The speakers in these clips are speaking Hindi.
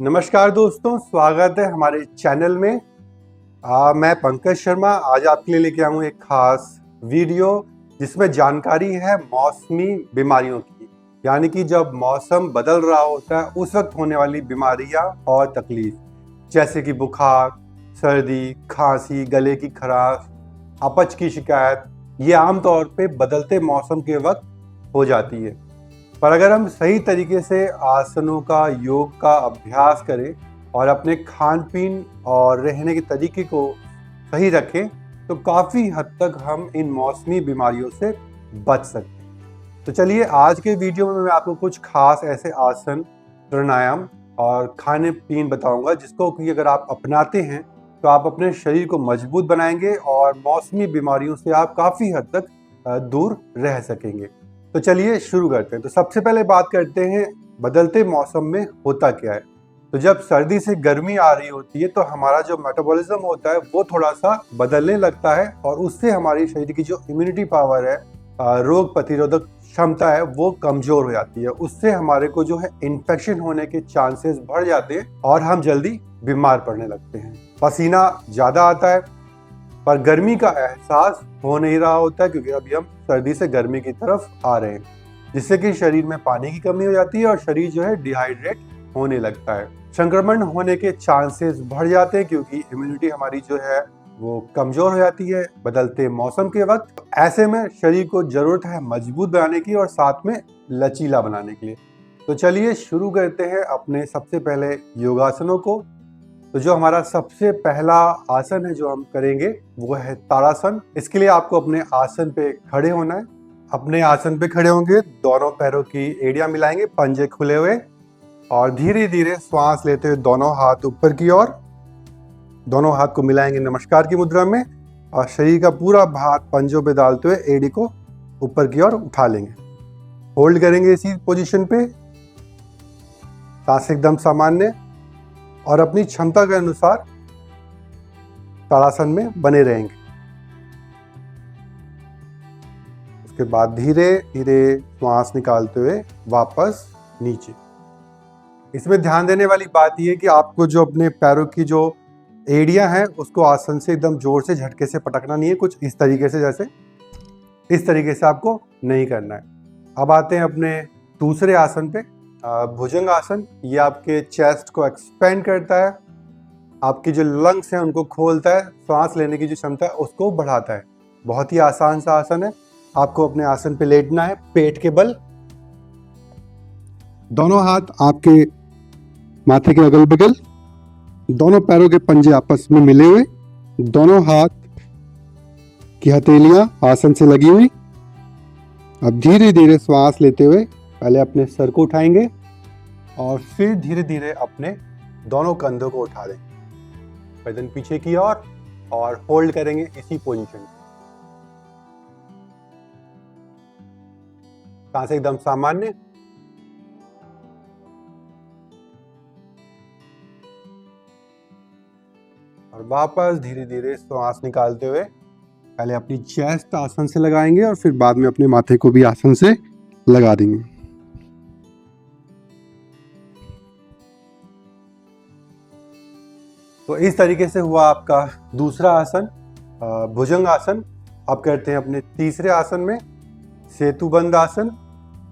नमस्कार दोस्तों, स्वागत है हमारे चैनल में। मैं पंकज शर्मा आज आपके लिए लेके आऊँ एक खास वीडियो जिसमें जानकारी है मौसमी बीमारियों की, यानी कि जब मौसम बदल रहा होता है उस वक्त होने वाली बीमारियां और तकलीफ, जैसे कि बुखार, सर्दी, खांसी, गले की खराश, अपच की शिकायत। ये आमतौर पे बदलते मौसम के वक्त हो जाती है। पर अगर हम सही तरीके से आसनों का, योग का अभ्यास करें और अपने खान पीन और रहने के तरीके को सही रखें तो काफ़ी हद तक हम इन मौसमी बीमारियों से बच सकते हैं। तो चलिए आज के वीडियो में मैं आपको कुछ खास ऐसे आसन, प्राणायाम और खाने पीन बताऊंगा जिसको कि अगर आप अपनाते हैं तो आप अपने शरीर को मजबूत बनाएंगे और मौसमी बीमारियों से आप काफ़ी हद तक दूर रह सकेंगे। तो चलिए शुरू करते हैं। तो सबसे पहले बात करते हैं बदलते मौसम में होता क्या है। तो जब सर्दी से गर्मी आ रही होती है तो हमारा जो मेटाबॉलिज्म होता है वो थोड़ा सा बदलने लगता है और उससे हमारी शरीर की जो इम्यूनिटी पावर है, रोग प्रतिरोधक क्षमता है, वो कमजोर हो जाती है। उससे हमारे को जो है इन्फेक्शन होने के चांसेस बढ़ जाते हैं और हम जल्दी बीमार पड़ने लगते हैं। पसीना ज्यादा आता है पर गर्मी का एहसास हो नहीं रहा होता है क्योंकि अभी हम सर्दी से गर्मी की तरफ आ रहे हैं, जिससे कि शरीर में पानी की कमी हो जाती है और शरीर जो है डिहाइड्रेट होने लगता है। संक्रमण होने के चांसेस बढ़ जाते हैं क्योंकि इम्यूनिटी हमारी जो है वो कमजोर हो जाती है बदलते मौसम के वक्त। ऐसे में शरीर को जरूरत है मजबूत बनाने की और साथ में लचीला बनाने के लिए। तो चलिए शुरू करते हैं अपने सबसे पहले योगासनों को। तो जो हमारा सबसे पहला आसन है जो हम करेंगे वो है ताड़ासन। इसके लिए आपको अपने आसन पे खड़े होना है। अपने आसन पे खड़े होंगे, दोनों पैरों की एड़ियां मिलाएंगे, पंजे खुले हुए, और धीरे धीरे श्वास लेते हुए दोनों हाथ ऊपर की ओर, दोनों हाथ को मिलाएंगे नमस्कार की मुद्रा में और शरीर का पूरा भार पंजों पे डालते हुए एड़ी को ऊपर की ओर उठा लेंगे। होल्ड करेंगे इसी पोजीशन पे, सांस एकदम सामान्य और अपनी क्षमता के अनुसार ताड़ासन में बने रहेंगे। उसके बाद धीरे धीरे श्वास निकालते हुए वापस नीचे। इसमें ध्यान देने वाली बात यह है कि आपको जो अपने पैरों की जो एड़ियां हैं उसको आसन से एकदम जोर से झटके से पटकना नहीं है, कुछ इस तरीके से, जैसे इस तरीके से आपको नहीं करना है। अब आते हैं अपने दूसरे आसन पे, भुजंग आसन। ये आपके चेस्ट को एक्सपेंड करता है, आपकी जो लंग्स हैं उनको खोलता है, सांस लेने की जो क्षमता है उसको बढ़ाता है। बहुत ही आसान सा आसन है। आपको अपने आसन पे लेटना है पेट के बल, दोनों हाथ आपके माथे के अगल बगल, दोनों पैरों के पंजे आपस में मिले हुए, दोनों हाथ की हथेलियां आसन से लगी हुई। अब धीरे धीरे श्वास लेते हुए पहले अपने सर को उठाएंगे और फिर धीरे धीरे अपने दोनों कंधों को उठा देंगे गर्दन पीछे की ओर और होल्ड करेंगे इसी पोजीशन। सांस एकदम सामान्य। और वापस धीरे धीरे श्वास निकालते हुए पहले अपनी चेस्ट आसन से लगाएंगे और फिर बाद में अपने माथे को भी आसन से लगा देंगे। तो इस तरीके से हुआ आपका दूसरा आसन, भुजंग आसन। अब करते हैं अपने तीसरे आसन में, सेतुबंद आसन।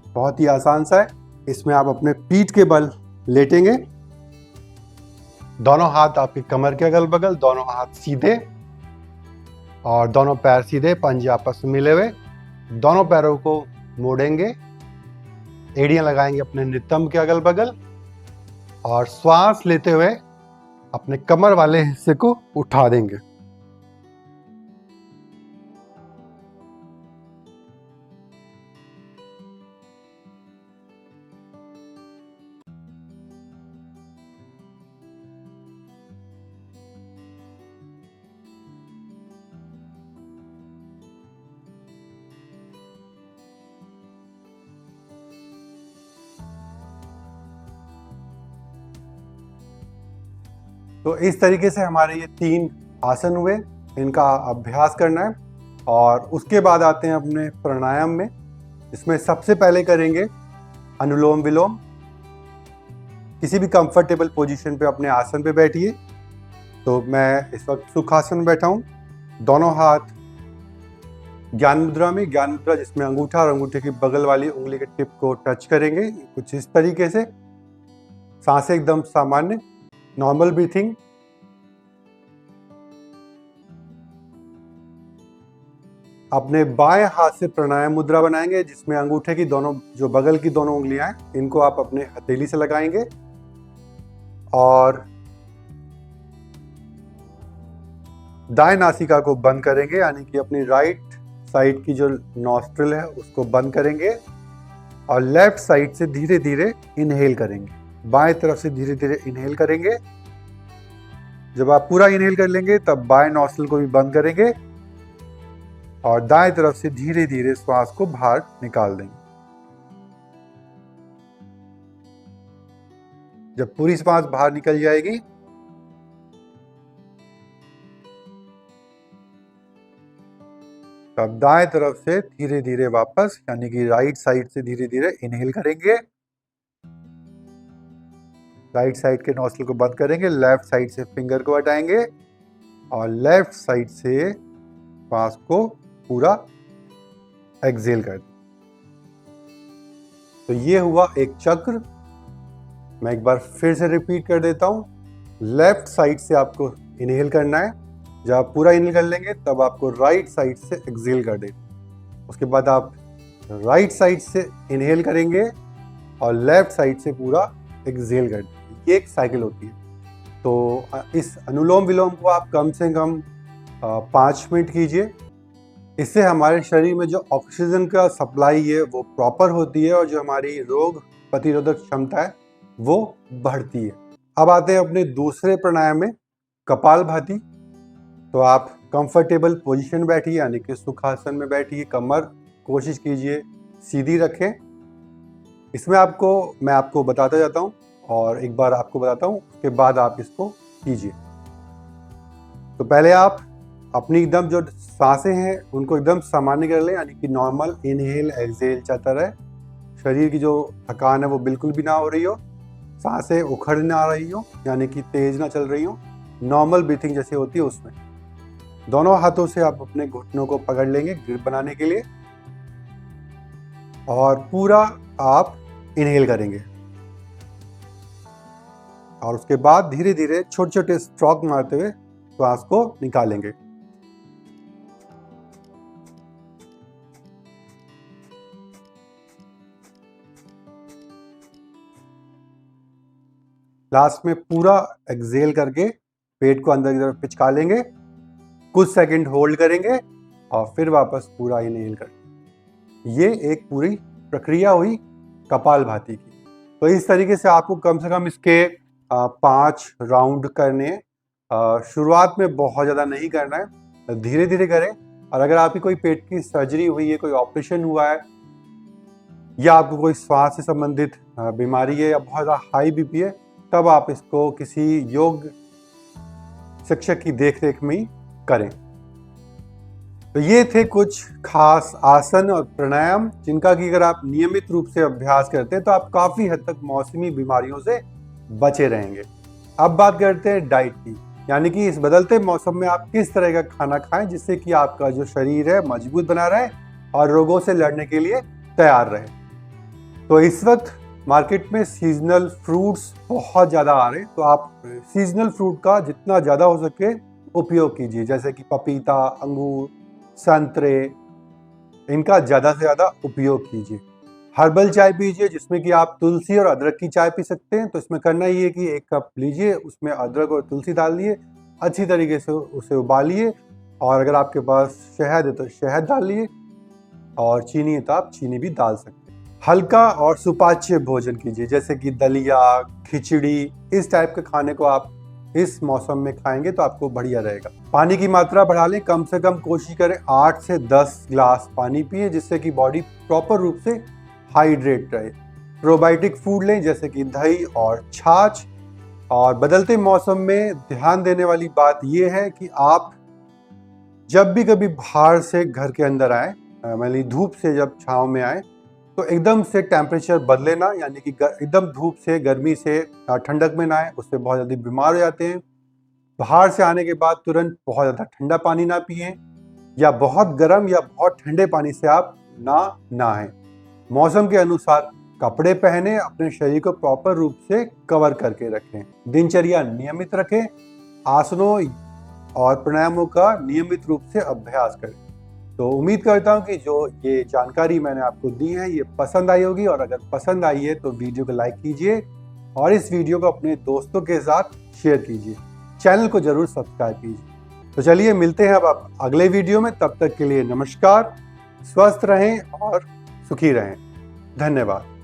बहुत ही आसान सा है। इसमें आप अपने पीठ के बल लेटेंगे, दोनों हाथ आपकी कमर के अगल बगल, दोनों हाथ सीधे और दोनों पैर सीधे, पंजे आपस में मिले हुए, दोनों पैरों को मोड़ेंगे, एड़ियां लगाएंगे अपने नितंब के अगल बगल और श्वास लेते हुए अपने कमर वाले हिस्से को उठा देंगे। तो इस तरीके से हमारे ये 3 आसन हुए, इनका अभ्यास करना है। और उसके बाद आते हैं अपने प्राणायाम में। इसमें सबसे पहले करेंगे अनुलोम विलोम। किसी भी कंफर्टेबल पोजीशन पे अपने आसन पे बैठिए। तो मैं इस वक्त सुखासन में बैठा हूँ। दोनों हाथ ज्ञान मुद्रा में, ज्ञान मुद्रा जिसमें अंगूठा और अंगूठे की बगल वाली उंगली के टिप को टच करेंगे कुछ इस तरीके से। सांसें एकदम सामान्य, नॉर्मल ब्रीथिंग। अपने बाएं हाथ से प्राणायाम मुद्रा बनाएंगे जिसमें अंगूठे की दोनों जो बगल की दोनों उंगलियां हैं इनको आप अपने हथेली से लगाएंगे और दाएं नासिका को बंद करेंगे, यानी कि अपनी राइट साइड की जो नॉस्ट्रिल है उसको बंद करेंगे और लेफ्ट साइड से धीरे धीरे इनहेल करेंगे। बाएं तरफ से धीरे धीरे इनहेल करेंगे। जब आप पूरा इनहेल कर लेंगे तब बाएं नॉस्ट्रिल को भी बंद करेंगे और दाएं तरफ से धीरे धीरे श्वास को बाहर निकाल देंगे। जब पूरी श्वास बाहर निकल जाएगी तब दाएं तरफ से धीरे धीरे वापस, यानी कि राइट साइड से धीरे धीरे इनहेल करेंगे। राइट साइड के नॉस्ट्रिल को बंद करेंगे, लेफ्ट साइड से फिंगर को हटाएंगे और लेफ्ट साइड से श्वास को पूरा एक्सहेल कर दें। तो ये हुआ एक चक्र। मैं एक बार फिर से रिपीट कर देता हूं। लेफ्ट साइड से आपको इनहेल करना है। जब आप पूरा इनहेल कर लेंगे तब आपको राइट साइड से एक्सहेल कर देना। उसके बाद आप राइट साइड से इनहेल करेंगे और लेफ्ट साइड से पूरा एक्सहेल कर देंगे। ये एक साइकिल होती है। तो इस अनुलोम विलोम को आप कम से कम 5 मिनट कीजिए। इससे हमारे शरीर में जो ऑक्सीजन का सप्लाई है वो प्रॉपर होती है और जो हमारी रोग प्रतिरोधक क्षमता है वो बढ़ती है। अब आते हैं अपने दूसरे प्राणायाम में, कपालभाति। तो आप कंफर्टेबल पोजीशन बैठिए, यानी कि सुखासन में बैठिए। कमर कोशिश कीजिए सीधी रखें। इसमें मैं आपको बताता जाता हूँ और एक बार आपको बताता हूँ, उसके बाद आप इसको कीजिए। तो पहले आप अपनी एकदम जो सांसें हैं उनको एकदम सामान्य कर लें, यानी कि नॉर्मल इनहेल एक्सहेल चलता रहे। शरीर की जो थकान है वो बिल्कुल भी ना हो रही हो, सांसें उखड़ ना रही हो, यानी कि तेज ना चल रही हो, नॉर्मल ब्रीथिंग जैसे होती है उसमें। दोनों हाथों से आप अपने घुटनों को पकड़ लेंगे ग्रिप बनाने के लिए और पूरा आप इनहेल करेंगे और उसके बाद धीरे धीरे छोटे छोटे स्ट्रोक मारते हुए श्वास को निकालेंगे। लास्ट में पूरा एक्सहेल करके पेट को अंदर की तरफ पिचका लेंगे, कुछ सेकंड होल्ड करेंगे और फिर वापस पूरा इनहेल करेंगे। ये एक पूरी प्रक्रिया हुई कपालभाति की। तो इस तरीके से आपको कम से कम इसके 5 राउंड करने हैं। शुरुआत में बहुत ज़्यादा नहीं करना है, धीरे धीरे करें। और अगर आपकी कोई पेट की सर्जरी हुई है, कोई ऑपरेशन हुआ है या आपको कोई श्वास से संबंधित बीमारी है या बहुत ज़्यादा हाई बीपी है, तब आप इसको किसी योग शिक्षक की देखरेख में ही करें। तो ये थे कुछ खास आसन और प्राणायाम जिनका कि अगर आप नियमित रूप से अभ्यास करते हैं तो आप काफी हद तक मौसमी बीमारियों से बचे रहेंगे। अब बात करते हैं डाइट की, यानी कि इस बदलते मौसम में आप किस तरह का खाना खाएं जिससे कि आपका जो शरीर है मजबूत बना रहे और रोगों से लड़ने के लिए तैयार रहे। तो इस वक्त मार्केट में सीजनल फ्रूट्स बहुत ज़्यादा आ रहे हैं, तो आप सीजनल फ्रूट का जितना ज़्यादा हो सके उपयोग कीजिए, जैसे कि पपीता, अंगूर, संतरे, इनका ज़्यादा से ज़्यादा उपयोग कीजिए। हर्बल चाय पीजिए जिसमें कि आप तुलसी और अदरक की चाय पी सकते हैं। तो इसमें करना ये है कि 1 कप लीजिए, उसमें अदरक और तुलसी डाल दिए, अच्छी तरीके से उसे उबालिए और अगर आपके पास शहद है तो शहद डालिए और चीनी है तो आप चीनी भी डाल सकते हैं। हल्का और सुपाच्य भोजन कीजिए, जैसे कि दलिया, खिचड़ी, इस टाइप के खाने को आप इस मौसम में खाएंगे तो आपको बढ़िया रहेगा। पानी की मात्रा बढ़ा लें, कम से कम कोशिश करें 8 से 10 गिलास पानी पिए जिससे कि बॉडी प्रॉपर रूप से हाइड्रेट रहे। प्रोबायोटिक फूड लें जैसे कि दही और छाछ। और बदलते मौसम में ध्यान देने वाली बात यह है कि आप जब भी कभी बाहर से घर के अंदर आए, मान ली धूप से जब छांव में आए, तो एकदम से टेम्परेचर बदले ना, यानी कि एकदम धूप से गर्मी से ठंडक में ना आए, उससे बहुत जल्दी बीमार हो जाते हैं। बाहर से आने के बाद तुरंत बहुत ज़्यादा ठंडा पानी ना पिएं, या बहुत गर्म या बहुत ठंडे पानी से आप ना नहाएं। मौसम के अनुसार कपड़े पहने, अपने शरीर को प्रॉपर रूप से कवर करके रखें। दिनचर्या नियमित रखें, आसनों और प्राणायामों का नियमित रूप से अभ्यास करें। तो उम्मीद करता हूँ कि जो ये जानकारी मैंने आपको दी है ये पसंद आई होगी, और अगर पसंद आई है तो वीडियो को लाइक कीजिए और इस वीडियो को अपने दोस्तों के साथ शेयर कीजिए। चैनल को जरूर सब्सक्राइब कीजिए। तो चलिए मिलते हैं अब अगले वीडियो में। तब तक के लिए नमस्कार, स्वस्थ रहें और सुखी रहें। धन्यवाद।